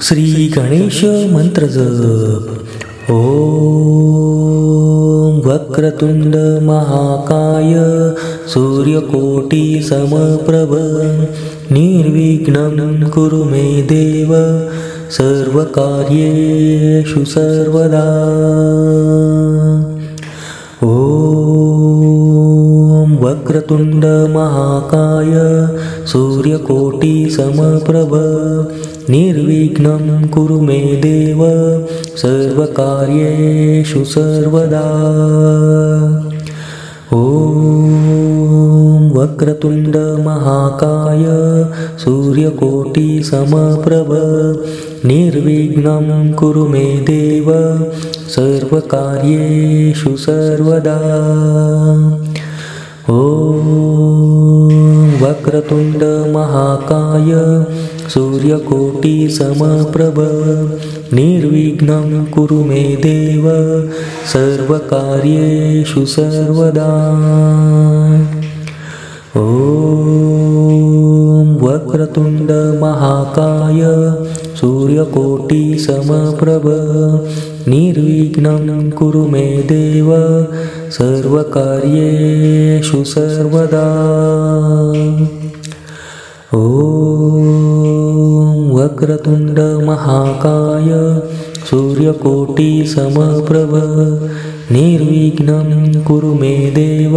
श्री गणेश मंत्र जप। ओम वक्रतुंड महाकाय सूर्यकोटि समप्रभ निर्विघ्नं कुरु मे देव सर्वकार्येषु सर्वदा। ओम वक्रतुंड महाकाय सूर्यकोटि समप्रभ निर्विघ्नं कुरु मे देव सर्वकार्येषु सर्वदा। ओम वक्रतुंड महाकाय सूर्यकोटि समप्रभ निर्विघ्नं कुरु मे देव सर्वकार्येषु सर्वदा। ओम वक्रतुंड महाकाय सूर्यकोटि समप्रभ निर्विघ्नं कुरु मे देव सर्वकार्येषु सर्वदा। ओम वक्रतुंड महाकाय सूर्यकोटि समप्रभ निर्विघ्नं कुरु मे देव सर्वकार्येषु सर्वदा। ओम वक्रतुंड महाकाय सूर्यकोटि समप्रभ निर्विघ्नं कुरु मे देव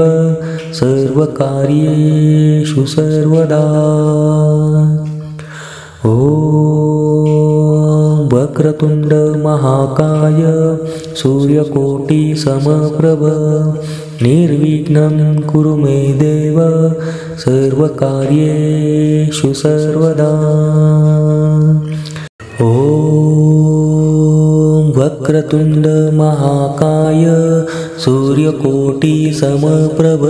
सर्वकार्येषु सर्वदा। ओम वक्रतुंड महाकाय सूर्यकोटि समप्रभ निर्विघ्नं कुरु मे देव सर्वकार्येषु सर्वदा। ओम वक्रतुंड महाकाय सूर्यकोटि समप्रभ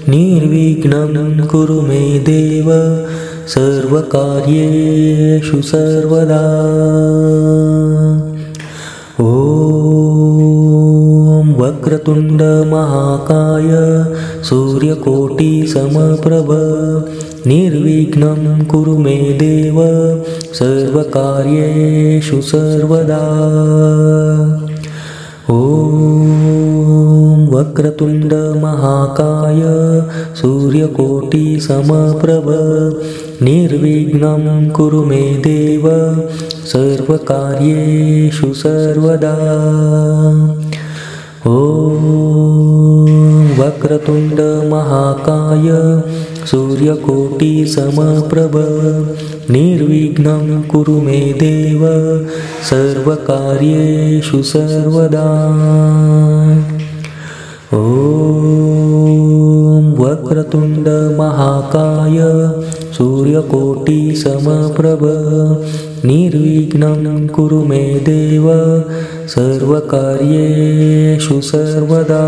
निर्विघ्नं कुरु मे देव सर्वकार्येषु सर्वदा। ओम वक्रतुंड महाकाय सूर्यकोटि समप्रभ निर्विघ्नं कुरु मे देव सर्वकार्येषु सर्वदा। ओम वक्रतुंड महाकाय सूर्यकोटि समप्रभ निर्विघ्नं कुरु मे देव सर्वकार्येषु सर्वदा। ओम वक्रतुंड महाकाय सूर्यकोटि समप्रभ निर्विघ्नं कुरु मे देव सर्वकार्येषु सर्वदा। ओम वक्रतुंड महाकाय सूर्यकोटि समप्रभ निर्विघ्नं कुरु मे देव सर्वकार्येषु सर्वदा।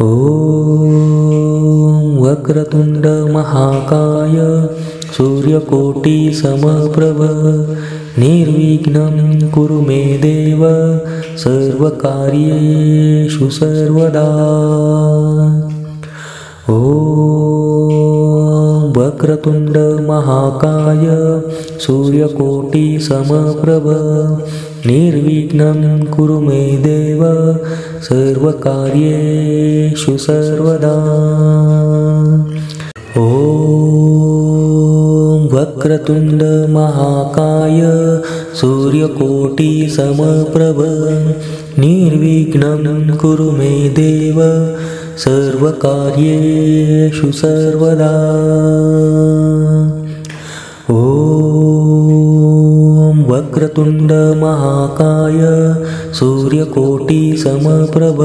ओम वक्रतुंड महाकाय सूर्यकोटि समप्रभ निर्विघ्नं कुरु मे देव सर्वकार्येषु सर्वदा। ओम वक्रतुंड महाकाय सूर्यकोटि समप्रभ निर्विघ्नं कुरु मे देव सर्वकार्येषु सर्वदा। ओम वक्रतुंड महाकाय सूर्यकोटि समप्रभ निर्विघ्नं कुरु मे देव सर्वकार्येषु सर्वदा। ओम वक्रतुंड महाकाय सूर्यकोटि समप्रभ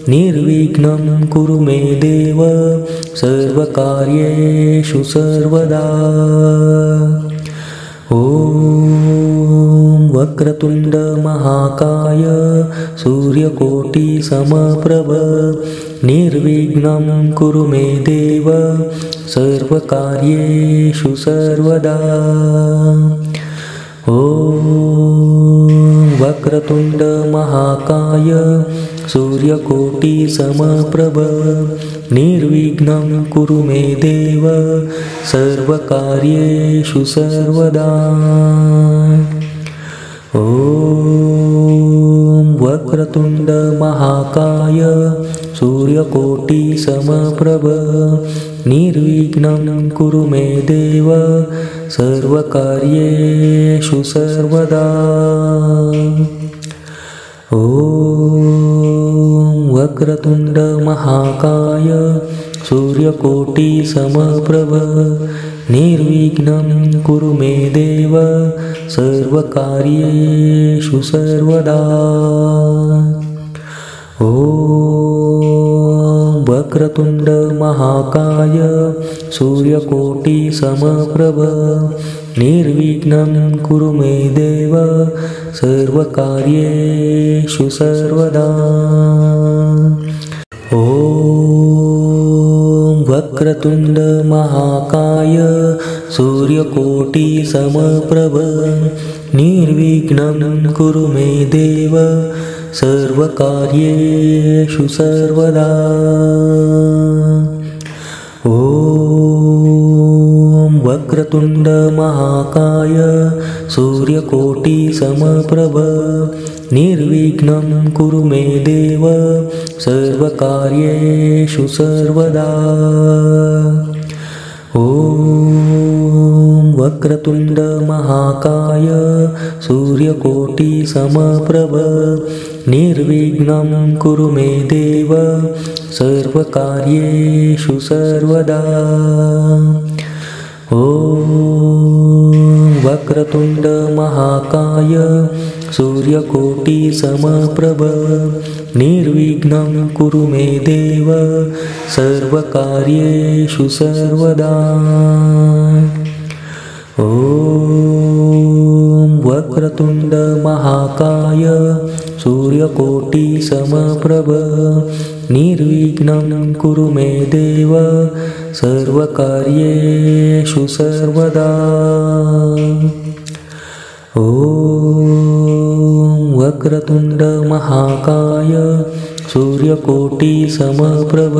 निर्विघ्नं कुरु मे देव सर्वकार्येषु सर्वदा। ओम वक्रतुंड महाकाय सूर्यकोटि समप्रभ निर्विघ्नं कुरु मे देव सर्वकार्येषु सर्वदा। ओम वक्रतुंड महाकाय सूर्यकोटिसमप्रभ निर्विघ्नं कुरु मे देव सर्वकार्येषु सर्वदा। ॐ वक्रतुंड महाकाय सूर्यकोटिसमप्रभ निर्विघ्नं कुरु मे देव सर्वकार्येषु सर्वदा। ॐ वक्रतुंड महाकाय सूर्यकोटिसमप्रभ निर्विघ्नं कुरु मे देव सर्वकार्येषु सर्वदा। ॐ वक्रतुंड महाकाय सूर्यकोटिसमप्रभ निर्विघ्नं कुरु मे देव सर्वकार्येषु सर्वदा। ॐ वक्रतुंड महाकाय सूर्यकोटिसमप्रभ निर्विघ्नं कुरु मे देव सर्वकार्येषु सर्वदा। ॐ वक्रतुंड महाकाय सूर्यकोटिसमप्रभ निर्विघ्नं कुरु मे देव सर्वकार्येषु सर्वदा। ॐ वक्रतुंड महाकाय सूर्यकोटिसमप्रभ निर्विघ्नं कुरु मे देव सर्वकार्येषु सर्वदा। ॐ वक्रतुंड महाकाय सूर्यकोटिसमप्रभ निर्विघ्नं कुरु मे देव सर्वकार्येषु सर्वदा। ॐ वक्रतुंड महाकाय सूर्यकोटिसमप्रभ निर्विघ्नं कुरु मे देव सर्वकार्येषु सर्वदा। ॐ वक्रतुंड महाकाय सूर्यकोटिसमप्रभ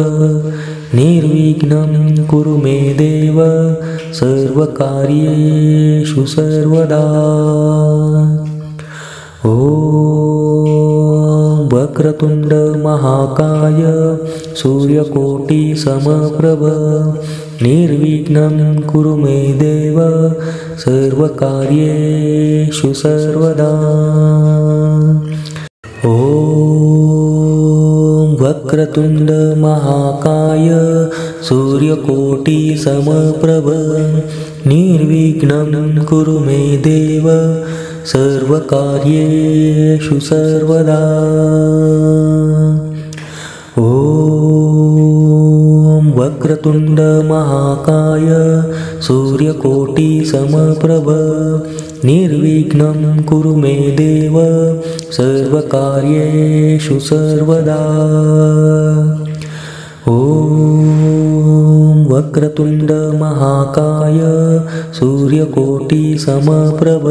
निर्विघ्नं कुरु मे देव सर्वकार्येषु सर्वदा। ॐ वक्रतुंड महाकाय सूर्यकोटिसमप्रभ निर्विघ्नं कुरु मे देव सर्वकार्येषु सर्वदा। ॐ वक्रतुंड महाकाय सूर्यकोटिसमप्रभ निर्विघ्नं कुरु मे देव सर्वकार्येषु सर्वदा। ॐ वक्रतुंड महाकाय सूर्यकोटिसमप्रभ निर्विघ्नं कुरु मे देव सर्वकार्येषु सर्वदा। ॐ वक्रतुंड महाकाय सूर्यकोटिसमप्रभ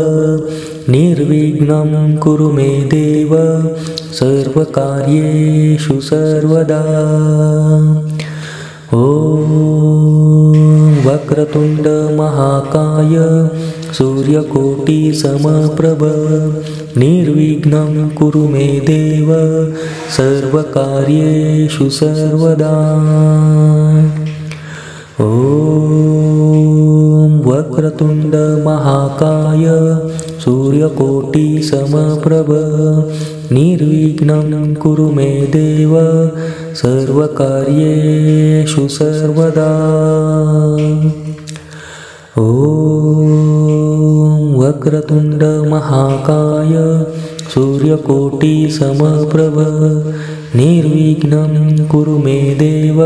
निर्विघ्नं कुरु मे देव सर्वकार्येषु सर्वदा। ॐ वक्रतुंड महाकाय सूर्यकोटिसमप्रभ निर्विघ्नं कुरु मे देव सर्वकार्येषु सर्वदा। ॐ वक्रतुंड महाकाय सूर्यकोटिसमप्रभ निर्विघ्नं कुरु मे देव सर्वकार्येषु सर्वदा। ॐ वक्रतुंड महाकाय सूर्यकोटिसमप्रभ निर्विघ्नं कुरु मे देव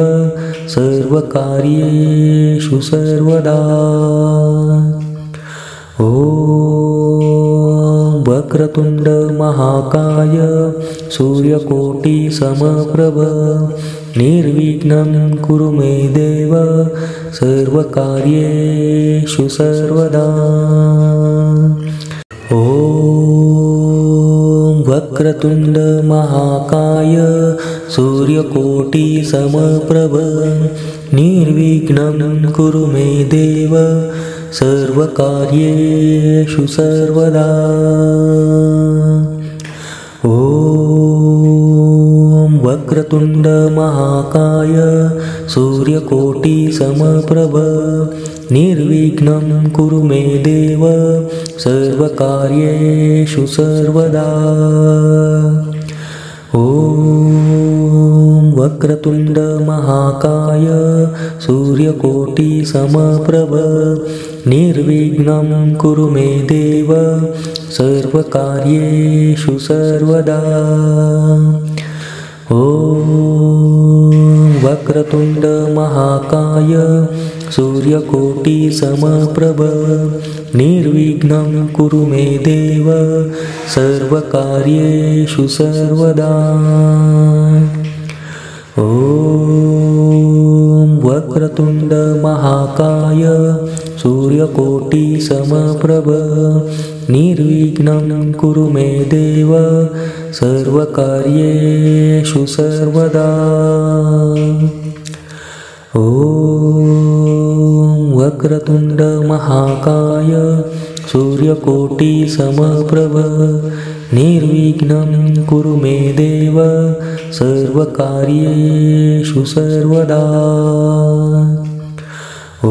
सर्वकार्येषु सर्वदा। ॐ वक्रतुंड महाकाय सूर्यकोटिसमप्रभ निर्विघ्नं कुरु मे देव सर्वकार्येषु सर्वदा। ॐ वक्रतुंड महाकाय सूर्यकोटि समप्रभ निर्विघ्नं कुरु मे देव सर्वकार्येषु सर्वदा। ॐ वक्रतुंड महाकाय सूर्यकोटि समप्रभ निर्विघ्नं कुरु मे देव सर्वकार्येषु सर्वदा। ॐ वक्रतुंड महाकाय सूर्यकोटि समप्रभ निर्विघ्नं कुरु मे देव सर्वकार्येषु सर्वदा। ॐ वक्रतुंड महाकाय सूर्यकोटि समप्रभ निर्विघ्नं कुरु मे देव सर्वकार्येषु सर्वदा। ॐ वक्रतुंड महाकाय सूर्यकोटि समप्रभ निर्विघ्नं कुरु मे देव सर्वकार्येषु सर्वदा। ॐ वक्रतुंड महाकाय सूर्यकोटि समप्रभ निर्विघ्नं कुरु मे देव सर्वकार्येषु सर्वदा। ॐ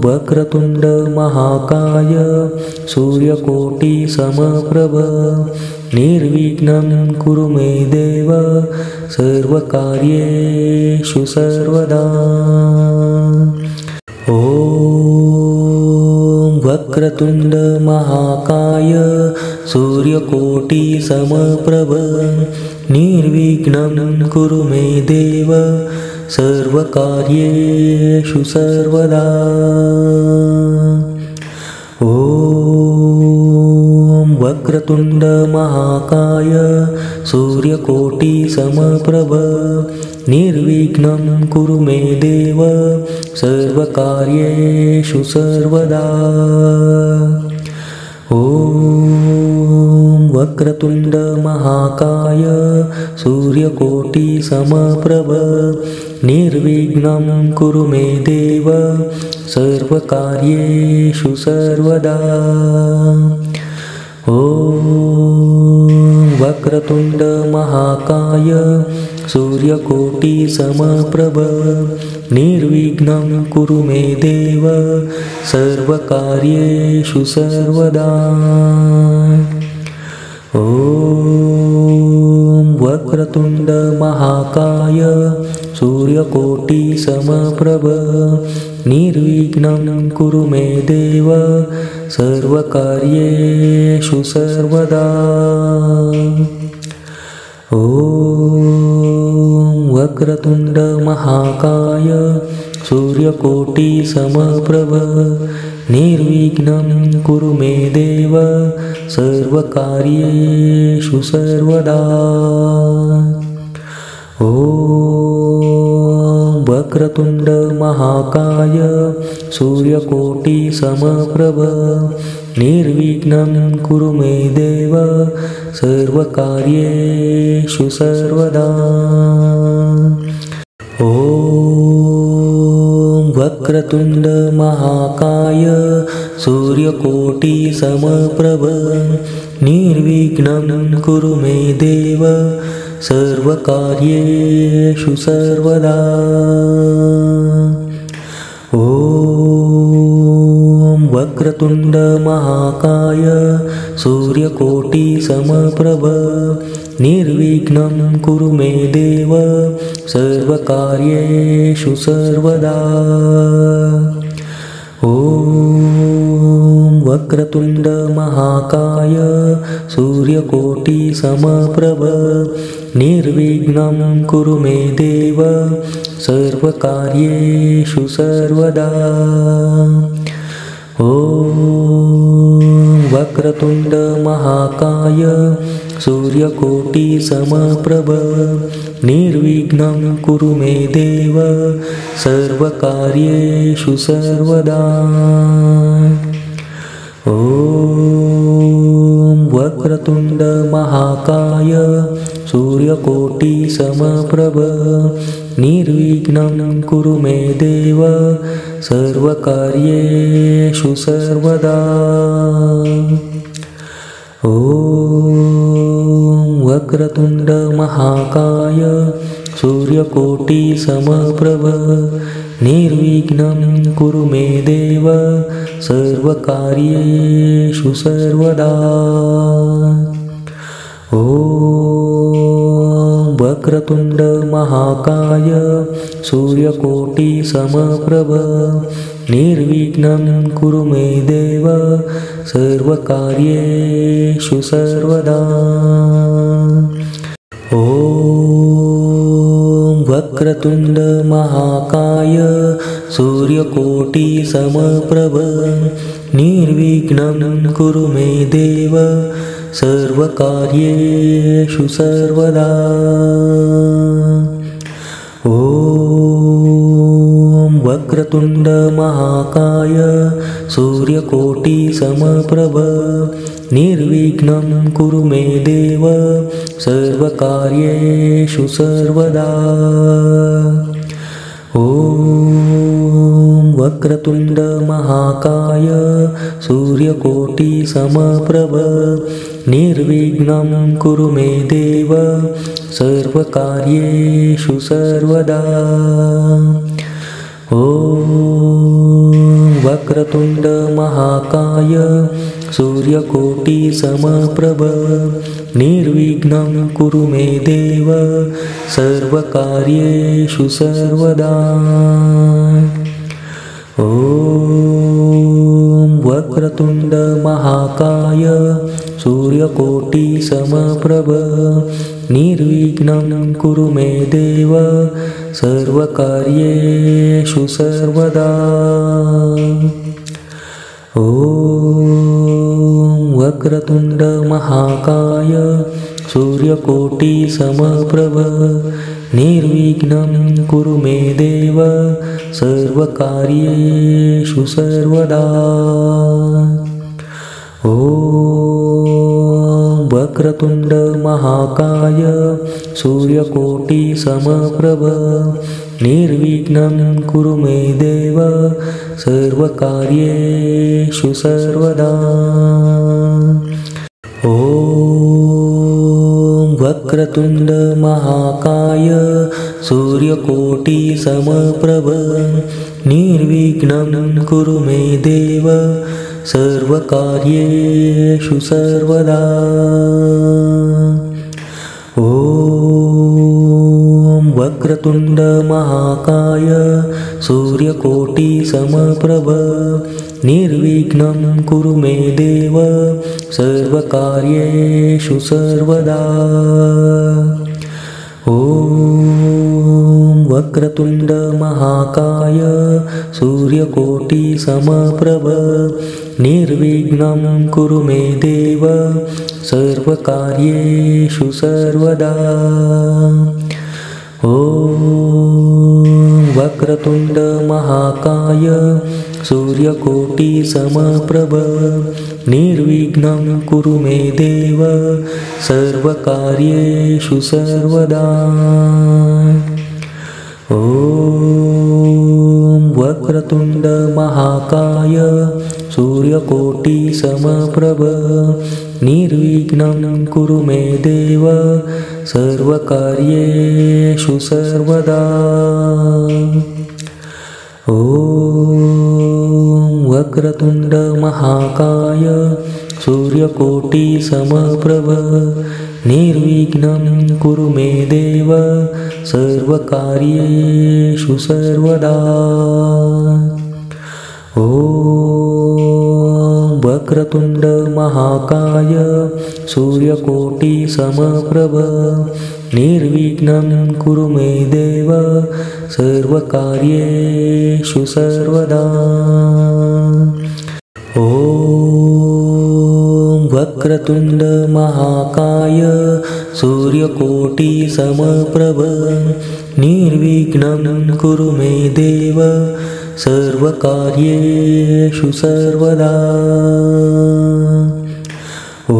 वक्रतुंड महाकाय सूर्यकोटि समप्रभ निर्विघ्नं कुरु मे देव सर्वकार्येषु सर्वदा। ॐ वक्रतुंड महाकाय सूर्यकोटि समप्रभ निर्विघ्नं कुरु मे देव सर्वकार्येषु सर्वदा। ॐ वक्रतुंड महाकाय सूर्यकोटि समप्रभ निर्विघ्नं कुरु मे देव सर्वकार्येषु सर्वदा। ॐ वक्रतुंड महाकाय सूर्यकोटि समप्रभ निर्विघ्नं कुरु मे देव सर्वकार्येषु सर्वदा। ॐ वक्रतुंड महाकाय सूर्यकोटि समप्रभ निर्विघ्नं कुरु मे देव सर्वकार्येषु सर्वदा। ॐ वक्रतुंड महाकाय सूर्यकोटि समप्रभ निर्विघ्नं कुरु मे देव सर्वकार्येषु सर्वदा। ॐ वक्रतुंड महाकाय सूर्यकोटि समप्रभ निर्विघ्नं कुरु मे देव सर्वकार्येषु सर्वदा। ॐ वक्रतुंड महाकाय सूर्यकोटि समप्रभ निर्विघ्नं कुरु मे देव सर्वकार्येषु सर्वदा। ॐ वक्रतुंड महाकाय सूर्यकोटि समप्रभ निर्विघ्नं कुरु मे देव सर्वकार्येषु सर्वदा। ॐ वक्रतुंड महाकाय सूर्यकोटि समप्रभ निर्विघ्नं कुरु मे देव सर्वकार्येषु सर्वदा। ॐ वक्रतुंड महाकाय सूर्यकोटि समप्रभ निर्विघ्नं कुरु मे देव सर्वकार्येषु सर्वदा। ॐ वक्रतुंड महाकाय सूर्यकोटि समप्रभ निर्विघ्नं कुरु मे देव सर्वकार्येषु सर्वदा। ॐ वक्रतुण्ड महाकाय सूर्यकोटिसमप्रभ निर्विघ्नं कुरु मे देव सर्वकार्येषु सर्वदा। ॐ वक्रतुण्ड महाकाय सूर्यकोटिसमप्रभ निर्विघ्नं कुरु मे देव सर्वकार्येषु सर्वदा। ॐ वक्रतुण्ड महाकाय सूर्यकोटिसमप्रभ निर्विघ्नं कुरु मे देव सर्वकार्येषु सर्वदा। ॐ वक्रतुण्ड महाकाय सूर्यकोटिसमप्रभ निर्विघ्नं कुरु मे देव सर्वकार्येषु सर्वदा। ॐ वक्रतुण्ड महाकाय सूर्यकोटिसमप्रभ निर्विघ्नं कुरु मे देव सर्वकार्येषु सर्वदा। ॐ वक्रतुण्ड महाकाय सूर्यकोटिसमप्रभ निर्विघ्नं कुरु मे देव सर्वकार्येषु सर्वदा। ॐ वक्रतुण्ड महाकाय सूर्यकोटिसमप्रभ निर्विघ्नं कुरु मे देव सर्वकार्येषु सर्वदा। ॐ वक्रतुण्ड महाकाय सूर्यकोटिसमप्रभ निर्विघ्नं कुरु मे देव सर्वकार्येषु सर्वदा। ॐ वक्रतुण्ड महाकाय सूर्यकोटिसमप्रभ निर्विघ्नं कुरु मे देव सर्वकार्येषु सर्वदा। ॐ वक्रतुण्ड महाकाय सूर्यकोटिसमप्रभ निर्विघ्नं कुरु मे देव सर्वकार्येषु सर्वदा। ॐ वक्रतुण्ड महाकाय सूर्यकोटिसमप्रभ निर्विघ्नं कुरु मे देव सर्वकार्येषु सर्वदा। ॐ वक्रतुण्ड महाकाय सूर्यकोटिसमप्रभ निर्विघ्नं कुरु मे देव सर्वकार्येषु सर्वदा। ॐ वक्रतुण्ड महाकाय सूर्यकोटिसमप्रभ निर्विघ्नं कुरु मे देव सर्वकार्येषु सर्वदा। ॐ वक्रतुण्ड महाकाय सूर्यकोटिसमप्रभ निर्विघ्नं कुरु मे देव सर्वकार्येषु सर्वदा। ॐ वक्रतुण्ड महाकाय सूर्यकोटिसमप्रभ निर्विघ्नं कुरु मे देव सर्वकार्येषु सर्वदा। ॐ वक्रतुण्ड महाकाय सूर्यकोटिसमप्रभ निर्विघ्नं कुरु मे देव सर्वकार्येषु सर्वदा। ॐ वक्रतुण्ड महाकाय सूर्यकोटिसमप्रभ निर्विघ्नं कुरु मे देव सर्वकार्येषु सर्वदा। ॐ वक्रतुण्ड महाकाय सूर्यकोटिसमप्रभ निर्विघ्नं कुरु मे देव सर्वकार्येषु सर्वदा। ॐ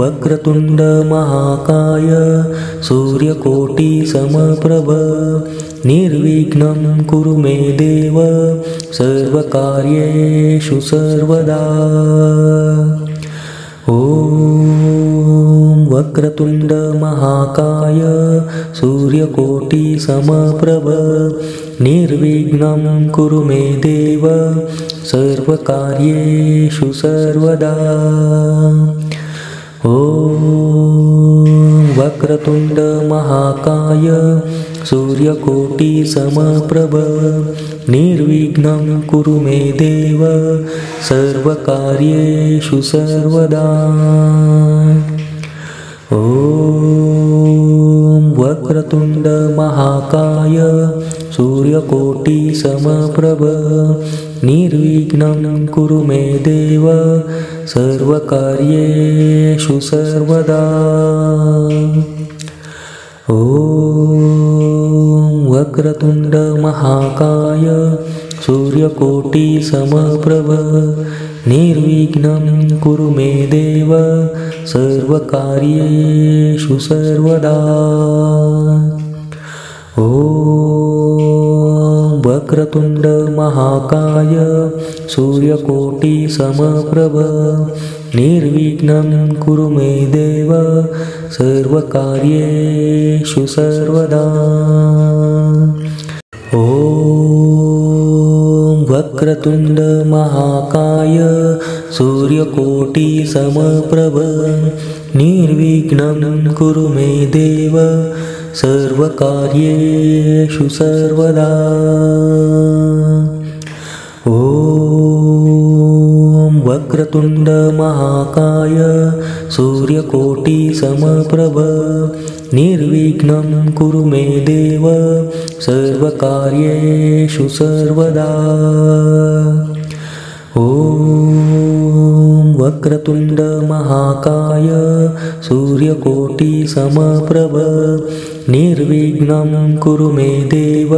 वक्रतुण्ड महाकाय सूर्यकोटिसमप्रभ निर्विघ्नं कुरु मे देव सर्वकार्येषु सर्वदा। ॐ वक्रतुण्ड महाकाय सूर्यकोटिसमप्रभ निर्विघ्नं कुरु मे देव सर्वकार्येषु सर्वदा। ॐ वक्रतुण्ड महाकाय सूर्यकोटिसमप्रभ निर्विघ्नं कुरु मे देव सर्वकार्येषु सर्वदा। ॐ वक्रतुण्ड महाकाय सूर्यकोटिसमप्रभ निर्विघ्नं कुरु मे देव सर्वकार्येषु सर्वदा। ॐ वक्रतुण्ड महाकाय सूर्यकोटिसमप्रभ निर्विघ्नं कुरु मे देव सर्वकार्येषु सर्वदा। ॐ वक्रतुण्ड महाकाय सूर्यकोटिसमप्रभ निर्विघ्नं कुरु मे देव सर्वकार्येषु सर्वदा। ॐ वक्रतुण्ड महाकाय सूर्यकोटिसमप्रभ निर्विघ्नं कुरु मे देव सर्वकार्येषु सर्वदा। ॐ वक्रतुण्ड महाकाय सूर्यकोटिसमप्रभ निर्विघ्नं कुरु मे देव सर्वकार्येषु सर्वदा। ॐ वक्रतुण्ड महाकाय सूर्यकोटिसमप्रभ निर्विघ्नं कुरु मे देव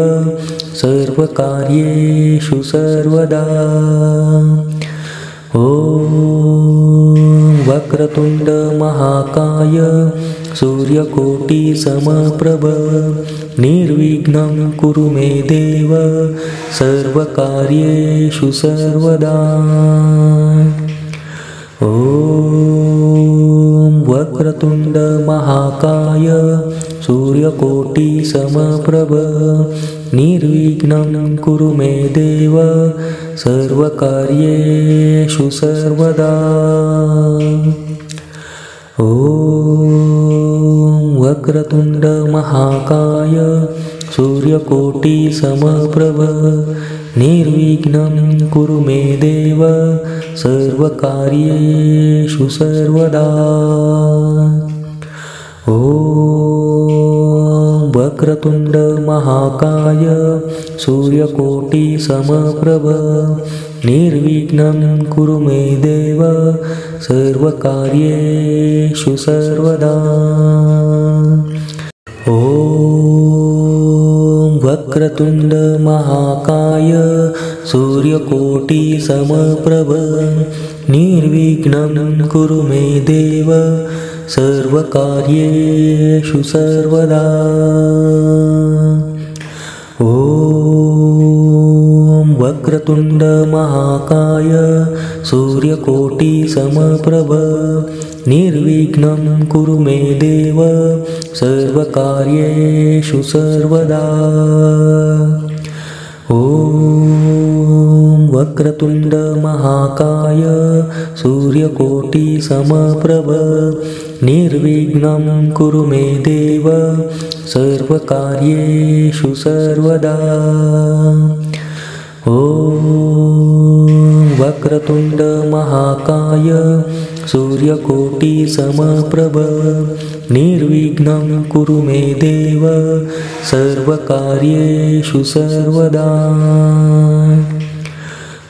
सर्वकार्येषु सर्वदा। ॐ वक्रतुण्ड महाकाय सूर्यकोटिसमप्रभ निर्विघ्नं कुरु मे देव सर्वकार्येषु सर्वदा। ॐ वक्रतुण्ड महाकाय सूर्यकोटिसमप्रभ निर्विघ्नं कुरु मे देव सर्वकार्येषु सर्वदा। ॐ वक्रतुण्ड महाकाय सूर्यकोटिसमप्रभ निर्विघ्नं कुरु मे देव सर्वकार्येषु सर्वदा। ॐ वक्रतुण्ड महाकाय सूर्यकोटिसमप्रभ निर्विघ्नं कुरु मे देव सर्वकार्येषु सर्वदा। ॐ वक्रतुण्ड महाकाय सूर्यकोटिसमप्रभ निर्विघ्नं कुरु मे देव सर्वकार्येषु सर्वदा। ॐ वक्रतुण्ड महाकाय सूर्यकोटिसमप्रभ निर्विघ्नं कुरु मे देव सर्वकार्येषु सर्वदा। ॐ वक्रतुण्ड महाकाय सूर्यकोटिसमप्रभ निर्विघ्नं कुरु मे देव सर्वकार्येषु सर्वदा। ॐ वक्रतुण्ड महाकाय सूर्यकोटिसमप्रभ निर्विघ्नं कुरु मे देव सर्वकार्येषु सर्वदा।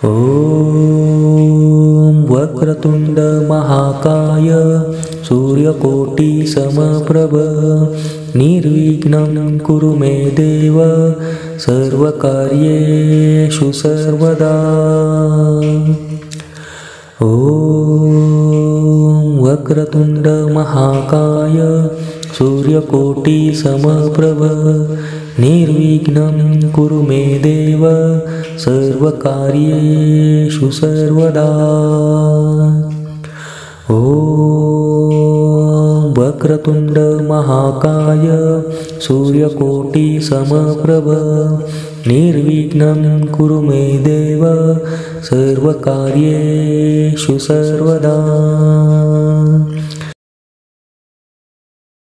ॐ वक्रतुण्ड महाकाय सूर्यकोटिसमप्रभ निर्विघ्नं कुरु मे देव सर्वकार्येषु सर्वदा। ॐ वक्रतुण्ड महाकाय सूर्यकोटिसमप्रभ निर्विघ्नं कुरु मे देव सर्वकार्येषु सर्वदा। ॐ वक्रतुण्ड महाकाय सूर्यकोटिसमप्रभ निर्विघ्नं कुरु मे देव सर्वकार्येषु सर्वदा।